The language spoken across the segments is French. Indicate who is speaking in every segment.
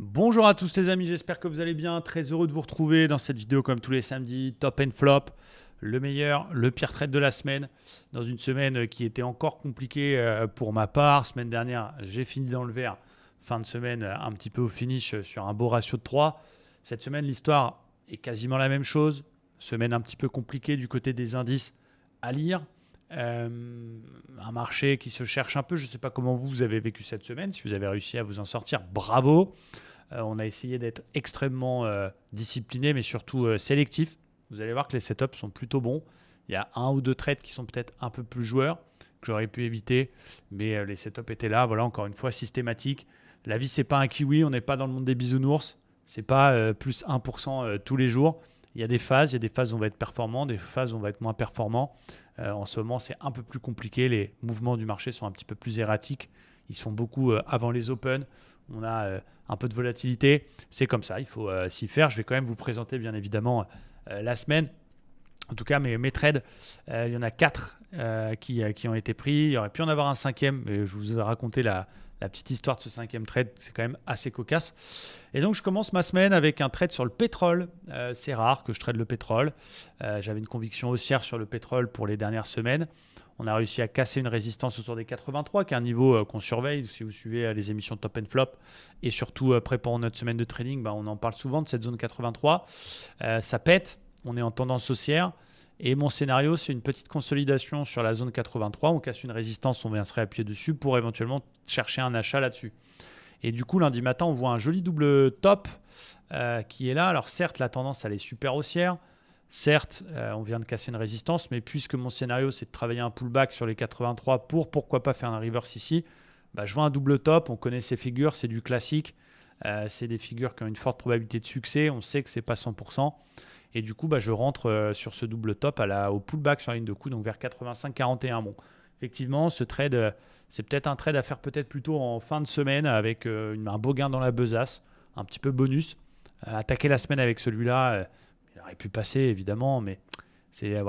Speaker 1: Bonjour à tous les amis, j'espère que vous allez bien. Très heureux de vous retrouver dans cette vidéo comme tous les samedis. Top and flop, le meilleur, le pire trade de la semaine. Dans une semaine qui était encore compliquée pour ma part. Semaine dernière, j'ai fini dans le vert. Fin de semaine, un petit peu au finish sur un beau ratio de 3. Cette semaine, l'histoire est quasiment la même chose. Semaine un petit peu compliquée du côté des indices à lire. Un marché qui se cherche un peu. Je ne sais pas comment vous avez vécu cette semaine. Si vous avez réussi à vous en sortir, bravo. On a essayé d'être extrêmement discipliné, mais surtout sélectif. Vous allez voir que les setups sont plutôt bons. Il y a un ou deux trades qui sont peut-être un peu plus joueurs, que j'aurais pu éviter, mais les setups étaient là. Voilà, encore une fois, systématique. La vie, c'est pas un kiwi, on n'est pas dans le monde des bisounours. C'est pas plus 1% tous les jours. Il y a des phases où on va être performant, des phases où on va être moins performant. En ce moment, c'est un peu plus compliqué. Les mouvements du marché sont un petit peu plus erratiques. Ils se font beaucoup avant les Open. On a un peu de volatilité. C'est comme ça, il faut s'y faire. Je vais quand même vous présenter bien évidemment la semaine. En tout cas, mes trades, il y en a 4 qui ont été pris. Il y aurait pu en avoir un cinquième, mais je vous ai raconté la petite histoire de ce cinquième trade. C'est quand même assez cocasse. Et donc, je commence ma semaine avec un trade sur le pétrole. C'est rare que je trade le pétrole. J'avais une conviction haussière sur le pétrole pour les dernières semaines. On a réussi à casser une résistance autour des 83, qui est un niveau qu'on surveille. Si vous suivez les émissions Top and Flop et surtout préparant notre semaine de trading, on en parle souvent de cette zone 83. Ça pète, on est en tendance haussière. Et mon scénario, c'est une petite consolidation sur la zone 83. On casse une résistance, on vient se réappuyer dessus pour éventuellement chercher un achat là-dessus. Et du coup, lundi matin, on voit un joli double top qui est là. Alors certes, la tendance, elle est super haussière. Certes, on vient de casser une résistance, mais puisque mon scénario, c'est de travailler un pullback sur les 83 pour pourquoi pas faire un reverse ici, je vois un double top. On connaît ces figures, c'est du classique. C'est des figures qui ont une forte probabilité de succès. On sait que c'est pas 100%. Et du coup, je rentre sur ce double top au pullback sur la ligne de coup, donc vers 85,41. Bon, effectivement, ce trade, c'est peut-être un trade à faire peut-être plutôt en fin de semaine avec un beau gain dans la besace, un petit peu bonus. Attaquer la semaine avec celui-là, il aurait pu passer évidemment, mais c'était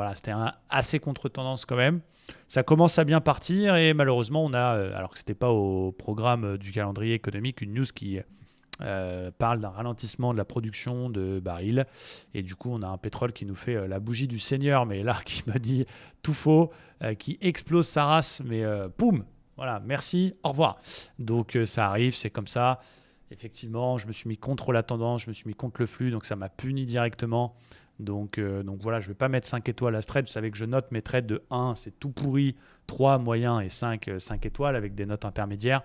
Speaker 1: assez contre-tendance quand même. Ça commence à bien partir et malheureusement, on a, alors que ce n'était pas au programme du calendrier économique, une news qui parle d'un ralentissement de la production de barils. Et du coup, on a un pétrole qui nous fait la bougie du Seigneur, mais là, qui me dit tout faux, qui explose sa race, mais poum, voilà, merci, au revoir. Donc, ça arrive, c'est comme ça. Effectivement, je me suis mis contre la tendance, je me suis mis contre le flux, donc ça m'a puni directement. Donc voilà, je ne vais pas mettre 5 étoiles à ce trade. Vous savez que je note mes trades de 1, c'est tout pourri, 3 moyen et 5 étoiles avec des notes intermédiaires.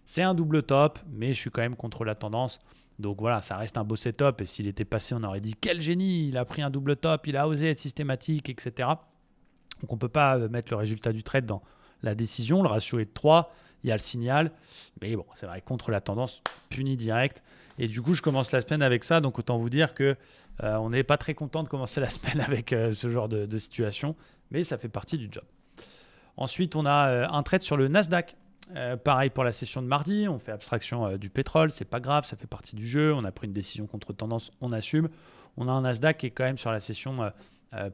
Speaker 1: C'est un double top, mais je suis quand même contre la tendance. Donc voilà, ça reste un beau setup. Et s'il était passé, on aurait dit quel génie, il a pris un double top, il a osé être systématique, etc. Donc on ne peut pas mettre le résultat du trade dans la décision. Le ratio est de 3, il y a le signal. Mais bon, c'est vrai, contre la tendance, puni direct. Et du coup, je commence la semaine avec ça. Donc autant vous dire que on n'est pas très content de commencer la semaine avec ce genre de situation. Mais ça fait partie du job. Ensuite, on a un trade sur le Nasdaq. Pareil pour la session de mardi, on fait abstraction du pétrole, c'est pas grave, ça fait partie du jeu. On a pris une décision contre tendance, on assume. On a un Nasdaq qui est quand même sur la session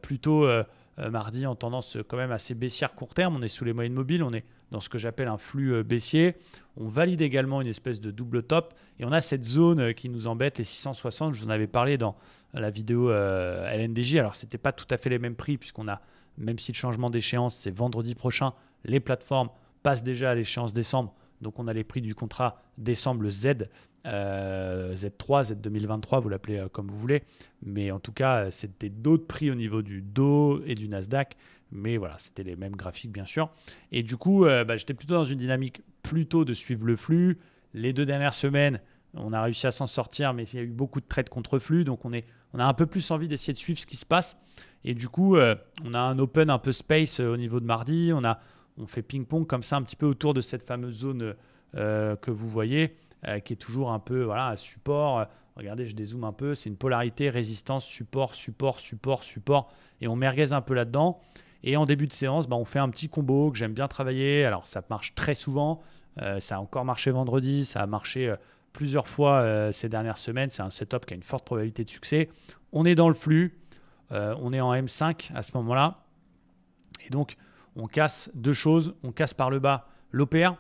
Speaker 1: plutôt mardi en tendance quand même assez baissière court terme. On est sous les moyennes mobiles, on est dans ce que j'appelle un flux baissier. On valide également une espèce de double top et on a cette zone qui nous embête, les 660. Je vous en avais parlé dans la vidéo LNDJ. Alors, c'était pas tout à fait les mêmes prix puisqu'on a, même si le changement d'échéance c'est vendredi prochain, les plateformes passe déjà à l'échéance décembre. Donc, on a les prix du contrat décembre Z, Z3, Z 2023, vous l'appelez comme vous voulez. Mais en tout cas, c'était d'autres prix au niveau du Dow et du Nasdaq. Mais voilà, c'était les mêmes graphiques, bien sûr. Et du coup, j'étais plutôt dans une dynamique plutôt de suivre le flux. Les 2 dernières semaines, on a réussi à s'en sortir, mais il y a eu beaucoup de trades contre flux. Donc, on a un peu plus envie d'essayer de suivre ce qui se passe. Et du coup, on a un open un peu space au niveau de mardi. On fait ping-pong comme ça un petit peu autour de cette fameuse zone que vous voyez, qui est toujours un peu un support. Regardez, je dézoome un peu. C'est une polarité, résistance, support, support, support, support. Et on merguez un peu là-dedans. Et en début de séance, on fait un petit combo que j'aime bien travailler. Alors, ça marche très souvent. Ça a encore marché vendredi. Ça a marché plusieurs fois ces dernières semaines. C'est un setup qui a une forte probabilité de succès. On est dans le flux. On est en M5 à ce moment-là. Et donc, on casse deux choses. On casse par le bas l'OPR.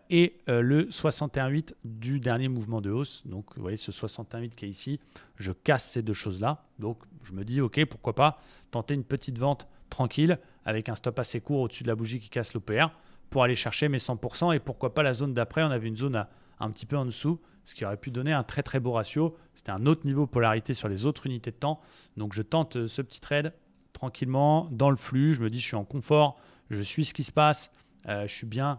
Speaker 1: et le 61,8 du dernier mouvement de hausse. Donc vous voyez ce 61,8 qui est ici, je casse ces deux choses-là. Donc je me dis ok, pourquoi pas tenter une petite vente tranquille avec un stop assez court au-dessus de la bougie qui casse l'OPR pour aller chercher mes 100%, et pourquoi pas la zone d'après, on avait une zone un petit peu en dessous, ce qui aurait pu donner un très très beau ratio. C'était un autre niveau de polarité sur les autres unités de temps. Donc je tente ce petit trade tranquillement dans le flux. Je me dis je suis en confort, je suis ce qui se passe. Je suis bien,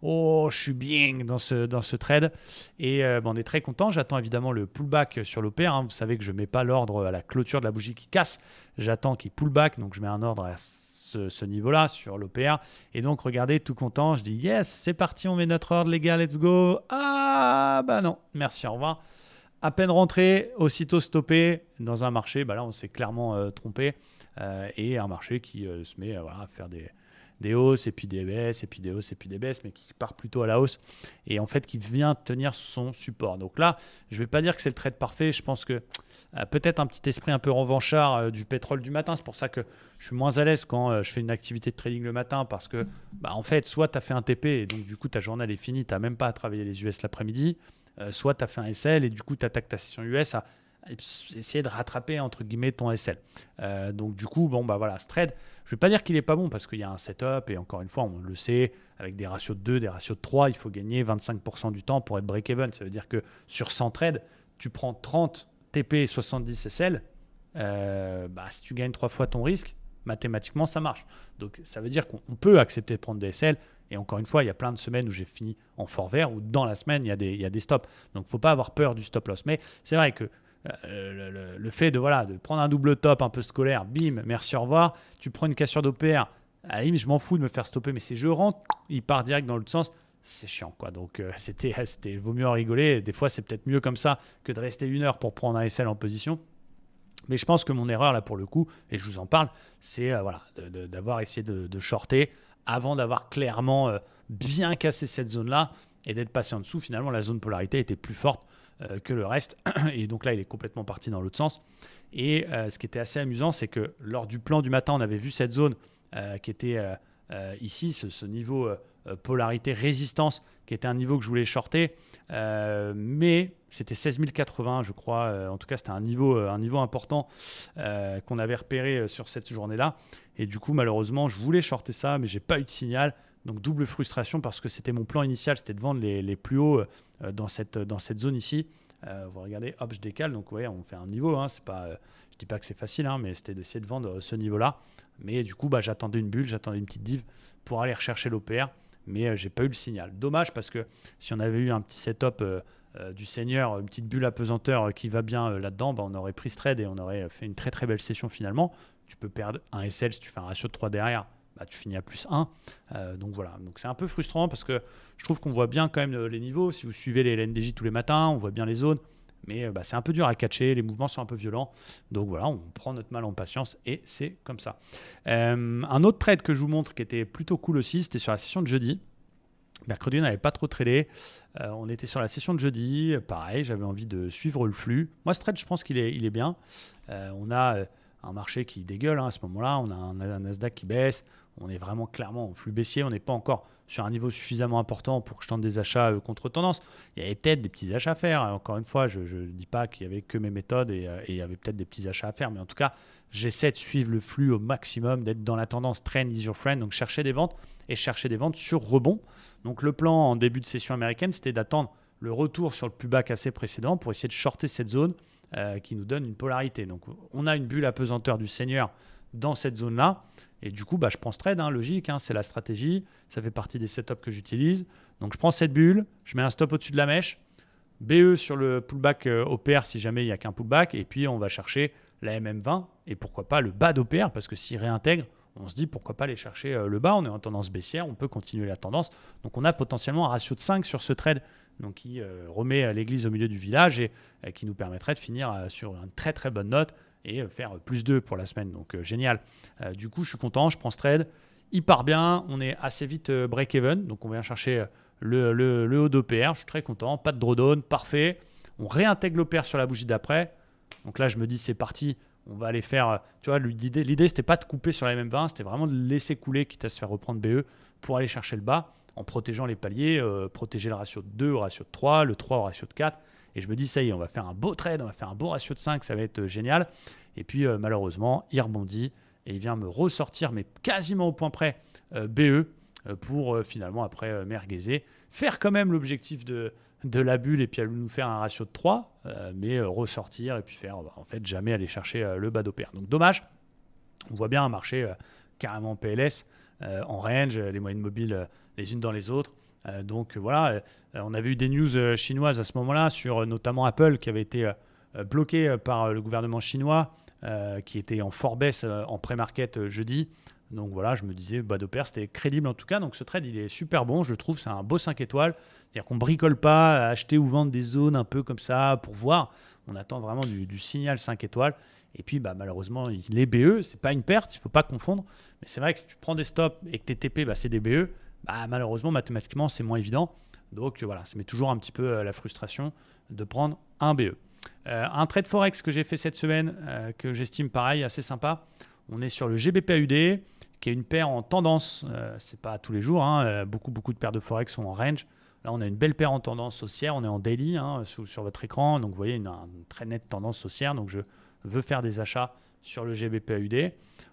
Speaker 1: oh, je suis bien dans ce trade. Et on est très content. J'attends évidemment le pullback sur l'OPR. Vous savez que je ne mets pas l'ordre à la clôture de la bougie qui casse. J'attends qu'il pullback, donc je mets un ordre à ce niveau-là sur l'OPR. Et donc, regardez, tout content, je dis yes, c'est parti, on met notre ordre, les gars, let's go. Ah, bah non, merci, au revoir. À peine rentré, aussitôt stoppé dans un marché. Bah là, on s'est clairement trompé. Et un marché qui se met à faire des hausses et puis des baisses et puis des hausses et puis des baisses, mais qui part plutôt à la hausse et en fait qui vient tenir son support. Donc là, je ne vais pas dire que c'est le trade parfait. Je pense que peut-être un petit esprit un peu revanchard du pétrole du matin. C'est pour ça que je suis moins à l'aise quand je fais une activité de trading le matin, parce que en fait, soit tu as fait un TP et donc du coup ta journée elle est finie, tu n'as même pas à travailler les US l'après-midi, soit tu as fait un SL et du coup tu attaques ta session US à essayer de rattraper entre guillemets ton SL. Donc du coup, voilà, ce trade, je ne vais pas dire qu'il n'est pas bon parce qu'il y a un setup et encore une fois, on le sait, avec des ratios de 2, des ratios de 3, il faut gagner 25% du temps pour être break-even. Ça veut dire que sur 100 trades, tu prends 30 TP et 70 SL. Si tu gagnes 3 fois ton risque, mathématiquement, ça marche. Donc ça veut dire qu'on peut accepter de prendre des SL. Et encore une fois, il y a plein de semaines où j'ai fini en fort vert, où dans la semaine, il y a des stops. Donc il ne faut pas avoir peur du stop loss. Mais c'est vrai que le fait de prendre un double top un peu scolaire, bim, merci, au revoir, tu prends une cassure d'OPR, à la limite, je m'en fous de me faire stopper, mais si je rentre, il part direct dans l'autre sens, c'est chiant, quoi. Donc, vaut mieux en rigoler. Des fois, c'est peut-être mieux comme ça que de rester 1 heure pour prendre un SL en position. Mais je pense que mon erreur, là, pour le coup, et je vous en parle, c'est d'avoir essayé de shorter avant d'avoir clairement bien cassé cette zone-là et d'être passé en dessous. Finalement, la zone polarité était plus forte que le reste. Et donc là, il est complètement parti dans l'autre sens. Et ce qui était assez amusant, c'est que lors du plan du matin, on avait vu cette zone qui était ici, ce niveau polarité résistance, qui était un niveau que je voulais shorter. Mais c'était 16 080, je crois. En tout cas, c'était un niveau important qu'on avait repéré sur cette journée-là. Et du coup, malheureusement, je voulais shorter ça, mais je n'ai pas eu de signal. Donc double frustration parce que c'était mon plan initial, c'était de vendre les plus hauts dans cette zone ici. Vous regardez, hop, je décale. Donc ouais, on fait un niveau. C'est pas, je dis pas que c'est facile, mais c'était d'essayer de vendre ce niveau-là. Mais du coup, j'attendais une bulle, j'attendais une petite div pour aller rechercher l'OPR. Mais j'ai pas eu le signal. Dommage parce que si on avait eu un petit setup du seigneur, une petite bulle apesanteur qui va bien là-dedans, on aurait pris ce trade et on aurait fait une très très belle session finalement. Tu peux perdre un SL si tu fais un ratio de 3 derrière. Tu finis à plus 1. Donc voilà, donc c'est un peu frustrant parce que je trouve qu'on voit bien quand même les niveaux. Si vous suivez les LNDJ tous les matins, on voit bien les zones. Mais c'est un peu dur à catcher, les mouvements sont un peu violents. Donc voilà, on prend notre mal en patience et c'est comme ça. Un autre trade que je vous montre qui était plutôt cool aussi, c'était sur la session de jeudi. Mercredi, on n'avait pas trop tradé. On était sur la session de jeudi. Pareil, j'avais envie de suivre le flux. Moi, ce trade, je pense qu'il est bien. On a un marché qui dégueule à ce moment-là. On a un Nasdaq qui baisse. On est vraiment clairement en flux baissier. On n'est pas encore sur un niveau suffisamment important pour que je tente des achats contre tendance. Il y avait peut-être des petits achats à faire. Encore une fois, je ne dis pas qu'il n'y avait que mes méthodes et il y avait peut-être des petits achats à faire. Mais en tout cas, j'essaie de suivre le flux au maximum, d'être dans la tendance trend is your friend. Donc, chercher des ventes et chercher des ventes sur rebond. Donc, le plan en début de session américaine, c'était d'attendre le retour sur le plus bas cassé précédent pour essayer de shorter cette zone qui nous donne une polarité. Donc, on a une bulle apesanteur du seigneur dans cette zone-là. Et du coup, je prends ce trade, logique, c'est la stratégie. Ça fait partie des setups que j'utilise. Donc, je prends cette bulle, je mets un stop au-dessus de la mèche, BE sur le pullback OPR si jamais il n'y a qu'un pullback. Et puis, on va chercher la MM20 et pourquoi pas le bas d'OPR parce que s'il réintègre, on se dit pourquoi pas aller chercher le bas. On est en tendance baissière, on peut continuer la tendance. Donc, on a potentiellement un ratio de 5 sur ce trade donc qui remet l'église au milieu du village et qui nous permettrait de finir sur une très très bonne note et faire plus 2 pour la semaine. Donc génial. Du coup, je suis content, je prends ce trade. Il part bien, on est assez vite break-even. Donc on vient chercher le haut d'OPR. Je suis très content, pas de drawdown, parfait. On réintègre l'OPR sur la bougie d'après. Donc là, je me dis c'est parti. On va aller faire, tu vois, l'idée c'était pas de couper sur la MM20, c'était vraiment de laisser couler quitte à se faire reprendre BE pour aller chercher le bas. en protégeant les paliers, protéger le ratio de 2 au ratio de 3, le 3 au ratio de 4. Et je me dis, ça y est, on va faire un beau trade, on va faire un beau ratio de 5, ça va être génial. Et puis malheureusement, il rebondit et il vient me ressortir, mais quasiment au point près, BE pour finalement après merguezer, faire quand même l'objectif de la bulle et puis nous faire un ratio de 3, mais ressortir et puis faire en fait jamais aller chercher le bas d'OPR. Donc dommage, on voit bien un marché carrément PLS, en range, les moyennes mobiles les unes dans les autres. Donc voilà, on avait eu des news chinoises à ce moment-là sur notamment Apple qui avait été bloqué par le gouvernement chinois, qui était en fort baisse en pré-market jeudi. Donc voilà, je me disais, bas d'OPR, c'était crédible en tout cas. Donc ce trade, il est super bon, je le trouve, c'est un beau 5 étoiles. C'est-à-dire qu'on ne bricole pas à acheter ou vendre des zones un peu comme ça pour voir. On attend vraiment du signal 5 étoiles. Et puis malheureusement, les BE, ce n'est pas une perte, il ne faut pas confondre. Mais c'est vrai que si tu prends des stops et que tes TP, c'est des BE, malheureusement, mathématiquement, c'est moins évident. Donc voilà, ça met toujours un petit peu la frustration de prendre un BE. Un trade Forex que j'ai fait cette semaine, que j'estime pareil, assez sympa. On est sur le GBPAUD, qui est une paire en tendance. C'est pas tous les jours. Beaucoup de paires de Forex sont en range. Là, on a une belle paire en tendance haussière. On est en daily sur votre écran. Donc, vous voyez une très nette tendance haussière. Donc, je veux faire des achats sur le GBPAUD.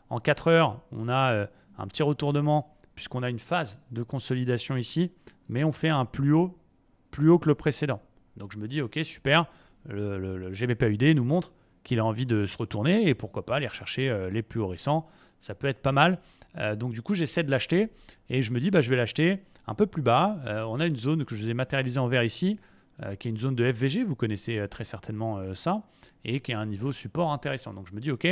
Speaker 1: En 4 heures, on a un petit retournement puisqu'on a une phase de consolidation ici. Mais on fait un plus haut que le précédent. Donc, je me dis, OK, super. Le GBPAUD nous montre qu'il a envie de se retourner et pourquoi pas aller rechercher les plus hauts récents. Ça peut être pas mal. Donc du coup, j'essaie de l'acheter et je me dis, je vais l'acheter un peu plus bas. On a une zone que je vous ai matérialisée en vert ici, qui est une zone de FVG. Vous connaissez très certainement ça et qui a un niveau support intéressant. Donc je me dis, OK,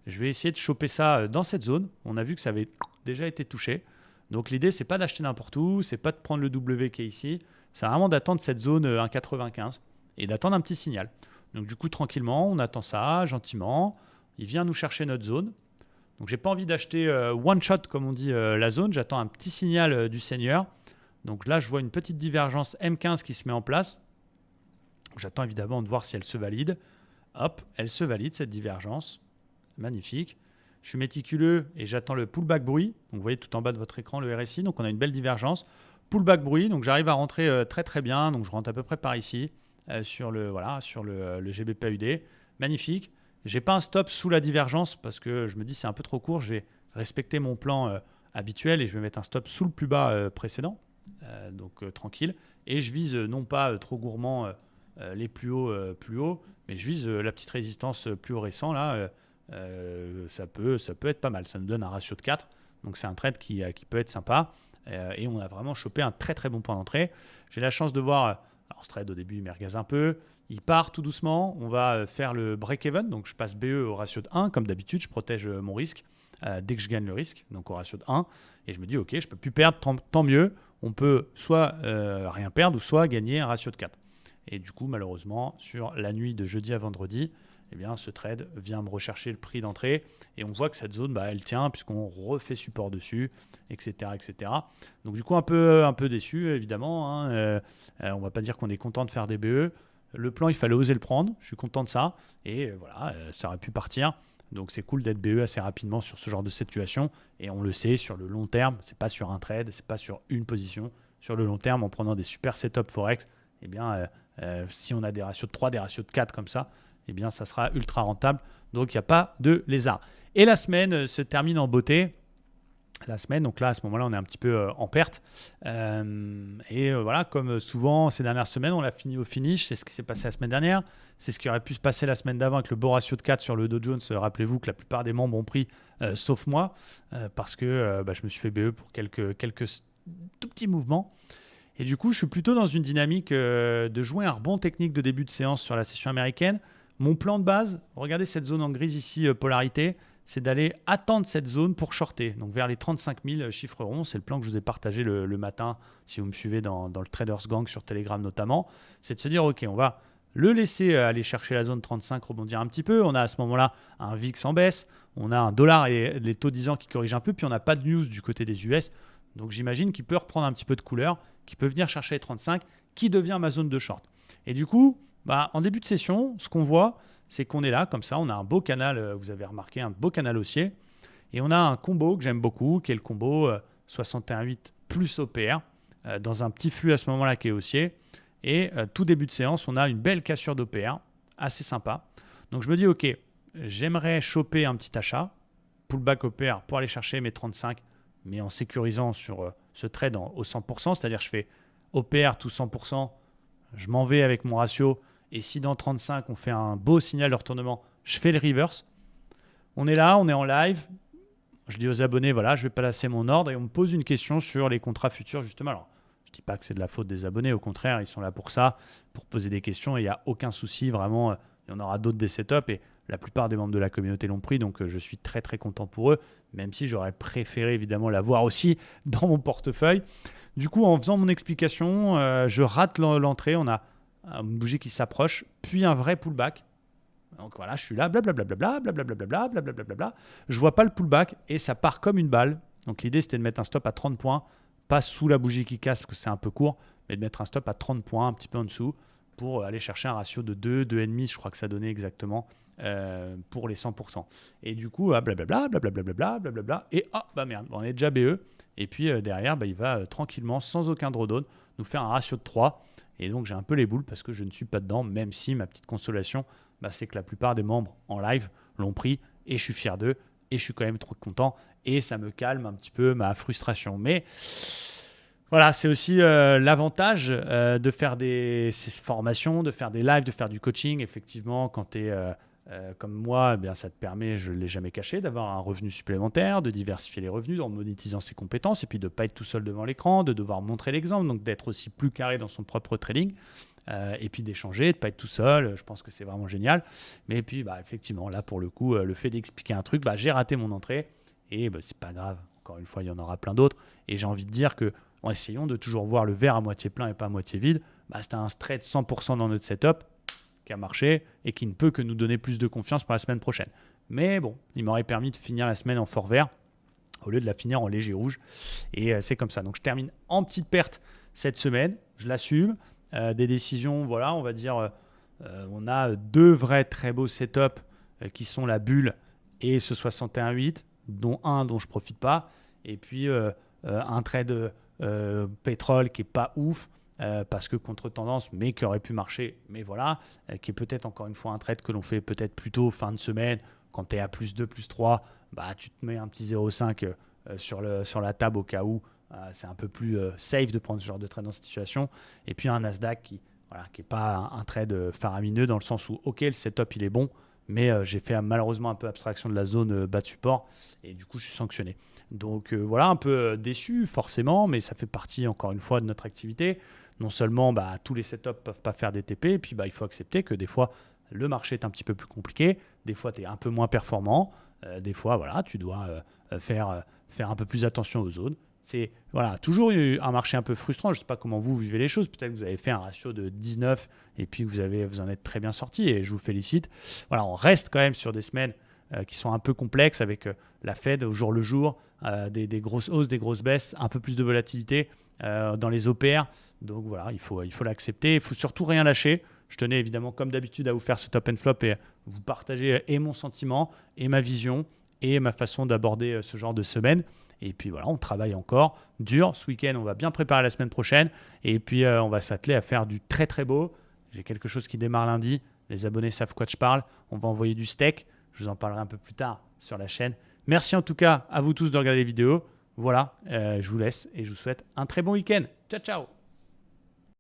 Speaker 1: je vais essayer de choper ça dans cette zone. On a vu que ça avait déjà été touché. Donc l'idée, c'est pas d'acheter n'importe où, c'est pas de prendre le W qui est ici. C'est vraiment d'attendre cette zone 1,95 et d'attendre un petit signal. Donc du coup, tranquillement, on attend ça, gentiment. Il vient nous chercher notre zone. Donc j'ai pas envie d'acheter one shot, comme on dit, la zone. J'attends un petit signal du seigneur. Donc là, je vois une petite divergence M15 qui se met en place. J'attends évidemment de voir si elle se valide. Hop, elle se valide, cette divergence. Magnifique. Je suis méticuleux et j'attends le pullback bruit. Donc vous voyez tout en bas de votre écran le RSI. Donc on a une belle divergence. Pullback bruit, donc j'arrive à rentrer très très bien. Donc je rentre à peu près par ici. Sur le GBPAUD. Magnifique. Je n'ai pas un stop sous la divergence parce que je me dis c'est un peu trop court. Je vais respecter mon plan habituel et je vais mettre un stop sous le plus bas précédent. Donc tranquille. Et je vise non pas trop gourmand les plus hauts, mais je vise la petite résistance plus haut récent. Là, ça peut être pas mal. Ça nous donne un ratio de 4. Donc c'est un trade qui peut être sympa. Et on a vraiment chopé un très très bon point d'entrée. J'ai la chance de voir... Alors, ce trade, au début, il merguez un peu. Il part tout doucement. On va faire le break-even. Donc, je passe BE au ratio de 1. Comme d'habitude, je protège mon risque dès que je gagne le risque. Donc, au ratio de 1. Et je me dis, OK, je ne peux plus perdre, tant mieux. On peut soit rien perdre ou soit gagner un ratio de 4. Et du coup, malheureusement, sur la nuit de jeudi à vendredi, eh bien, ce trade vient me rechercher le prix d'entrée. Et on voit que cette zone, elle tient puisqu'on refait support dessus, etc., etc. Donc, du coup, un peu déçu, évidemment. On ne va pas dire qu'on est content de faire des BE. Le plan, il fallait oser le prendre. Je suis content de ça. Et voilà, ça aurait pu partir. Donc, c'est cool d'être BE assez rapidement sur ce genre de situation. Et on le sait, sur le long terme, ce n'est pas sur un trade, ce n'est pas sur une position. Sur le long terme, en prenant des super setups Forex, eh bien, si on a des ratios de 3, des ratios de 4 comme ça, eh bien, ça sera ultra rentable. Donc, il n'y a pas de lézard. Et la semaine se termine en beauté. La semaine, donc là, à ce moment-là, on est un petit peu en perte. Voilà, comme souvent ces dernières semaines, on l'a fini au finish. C'est ce qui s'est passé la semaine dernière. C'est ce qui aurait pu se passer la semaine d'avant avec le beau ratio de 4 sur le Dow Jones. Rappelez-vous que la plupart des membres ont pris, sauf moi, parce que je me suis fait BE pour quelques tout petits mouvements. Et du coup, je suis plutôt dans une dynamique de jouer un rebond technique de début de séance sur la session américaine. Mon plan de base, regardez cette zone en grise ici, polarité, c'est d'aller attendre cette zone pour shorter. Donc vers les 35 000 chiffres ronds, c'est le plan que je vous ai partagé le matin, si vous me suivez dans le Traders Gang sur Telegram notamment. C'est de se dire, OK, on va le laisser aller chercher la zone 35, rebondir un petit peu. On a à ce moment-là un VIX en baisse, on a un dollar et les taux 10 ans qui corrigent un peu, puis on n'a pas de news du côté des US. Donc j'imagine qu'il peut reprendre un petit peu de couleur, qu'il peut venir chercher les 35, qui devient ma zone de short. Et du coup, en début de session, ce qu'on voit, c'est qu'on est là, comme ça, on a un beau canal, vous avez remarqué, un beau canal haussier. Et on a un combo que j'aime beaucoup, qui est le combo 61,8 plus OPR. dans un petit flux à ce moment-là qui est haussier. Et tout début de séance, on a une belle cassure d'OPR, assez sympa. Donc je me dis, ok, j'aimerais choper un petit achat, pullback OPR pour aller chercher mes 35, mais en sécurisant sur ce trade au 100%, c'est-à-dire je fais OPR tout 100%, je m'en vais avec mon ratio, et si dans 35 on fait un beau signal de retournement, je fais le reverse. On est là, on est en live. Je dis aux abonnés, voilà, je vais placer mon ordre et on me pose une question sur les contrats futurs, justement. Alors, je ne dis pas que c'est de la faute des abonnés, au contraire, ils sont là pour ça, pour poser des questions et il n'y a aucun souci, vraiment, il y en aura d'autres des setups et la plupart des membres de la communauté l'ont pris, donc je suis très très content pour eux, même si j'aurais préféré évidemment l'avoir aussi dans mon portefeuille. Du coup, en faisant mon explication, je rate l'entrée, on a une bougie qui s'approche, puis un vrai pullback. Donc voilà, je suis là, blablabla, blablabla, blablabla. Je vois pas le pullback et ça part comme une balle. Donc l'idée, c'était de mettre un stop à 30 points, pas sous la bougie qui casse parce que c'est un peu court, mais de mettre un stop à 30 points, un petit peu en dessous, pour aller chercher un ratio de 2, 2,5, je crois que ça donnait exactement pour les 100%. Et du coup, blablabla, blablabla, blablabla, et bah merde, on est déjà BE. Et puis derrière, il va tranquillement, sans aucun drawdown, nous faire un ratio de 3. Et donc j'ai un peu les boules parce que je ne suis pas dedans, même si ma petite consolation, c'est que la plupart des membres en live l'ont pris et je suis fier d'eux et je suis quand même trop content et ça me calme un petit peu ma frustration. Mais voilà, c'est aussi l'avantage de faire ces formations, de faire des lives, de faire du coaching. Effectivement, quand tu es comme moi, ça te permet, je ne l'ai jamais caché, d'avoir un revenu supplémentaire, de diversifier les revenus en monétisant ses compétences et puis de ne pas être tout seul devant l'écran, de devoir montrer l'exemple, donc d'être aussi plus carré dans son propre trading. Et puis d'échanger, de ne pas être tout seul, je pense que c'est vraiment génial. Mais puis effectivement, là pour le coup, le fait d'expliquer un truc, j'ai raté mon entrée et c'est pas grave, encore une fois, il y en aura plein d'autres. Et j'ai envie de dire que essayons de toujours voir le verre à moitié plein et pas à moitié vide. C'était un trade 100% dans notre setup qui a marché et qui ne peut que nous donner plus de confiance pour la semaine prochaine. Mais bon, il m'aurait permis de finir la semaine en fort vert au lieu de la finir en léger rouge. Et c'est comme ça. Donc je termine en petite perte cette semaine, je l'assume. Des décisions, voilà, on va dire, on a deux vrais très beaux setups qui sont la bulle et ce 61.8, dont un dont je ne profite pas, et puis un trade pétrole qui n'est pas ouf, parce que contre-tendance, mais qui aurait pu marcher, mais voilà, qui est peut-être encore une fois un trade que l'on fait peut-être plutôt fin de semaine, quand tu es à plus 2, plus 3, tu te mets un petit 0,5 sur la table au cas où. C'est un peu plus safe de prendre ce genre de trade dans cette situation. Et puis un Nasdaq qui n'est pas un trade faramineux dans le sens où, ok, le setup il est bon, mais j'ai fait malheureusement un peu abstraction de la zone bas de support et du coup je suis sanctionné. Donc voilà, un peu déçu forcément, mais ça fait partie encore une fois de notre activité. Non seulement tous les setups ne peuvent pas faire des TP, et puis il faut accepter que des fois le marché est un petit peu plus compliqué, des fois tu es un peu moins performant, des fois voilà, tu dois faire un peu plus attention aux zones. C'est toujours un marché un peu frustrant. Je ne sais pas comment vous vivez les choses. Peut-être que vous avez fait un ratio de 19 et puis vous en êtes très bien sorti et je vous félicite. Voilà, on reste quand même sur des semaines qui sont un peu complexes avec la Fed au jour le jour, des grosses hausses, des grosses baisses, un peu plus de volatilité dans les OPR. Donc voilà, il faut l'accepter. Il ne faut surtout rien lâcher. Je tenais évidemment comme d'habitude à vous faire ce top and flop et vous partager et mon sentiment et ma vision et ma façon d'aborder ce genre de semaine. Et puis voilà, on travaille encore dur. Ce week-end, on va bien préparer la semaine prochaine. Et puis, on va s'atteler à faire du très très beau. J'ai quelque chose qui démarre lundi. Les abonnés savent quoi je parle. On va envoyer du steak. Je vous en parlerai un peu plus tard sur la chaîne. Merci en tout cas à vous tous de regarder les vidéos. Voilà, je vous laisse et je vous souhaite un très bon week-end. Ciao, ciao!